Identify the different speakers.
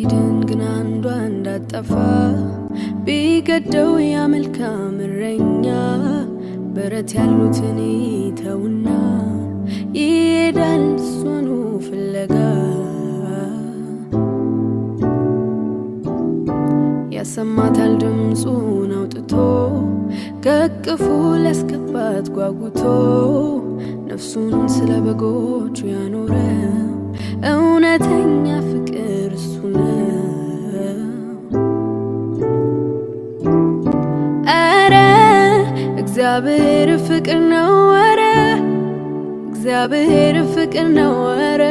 Speaker 1: ቢድን ግን አንዷ እንዳጠፋ ቢገደው ያ መልካም እረኛ በረት ያሉትን ይተውና ይሄዳል እሱኑ ፍለጋ ያሰማታል ድምፁን አውጥቶ ከቅፉ ሊያስገባት ጓጉቶ ነፍሱን ስለ በጎቹ ያኖረ እውነተኛ ፍቅር እሱ ነው። ኧረ እግዚአብሔር ፍቅር ነው። ኧረ እግዚአብሔር ፍቅር ነው። ኧረ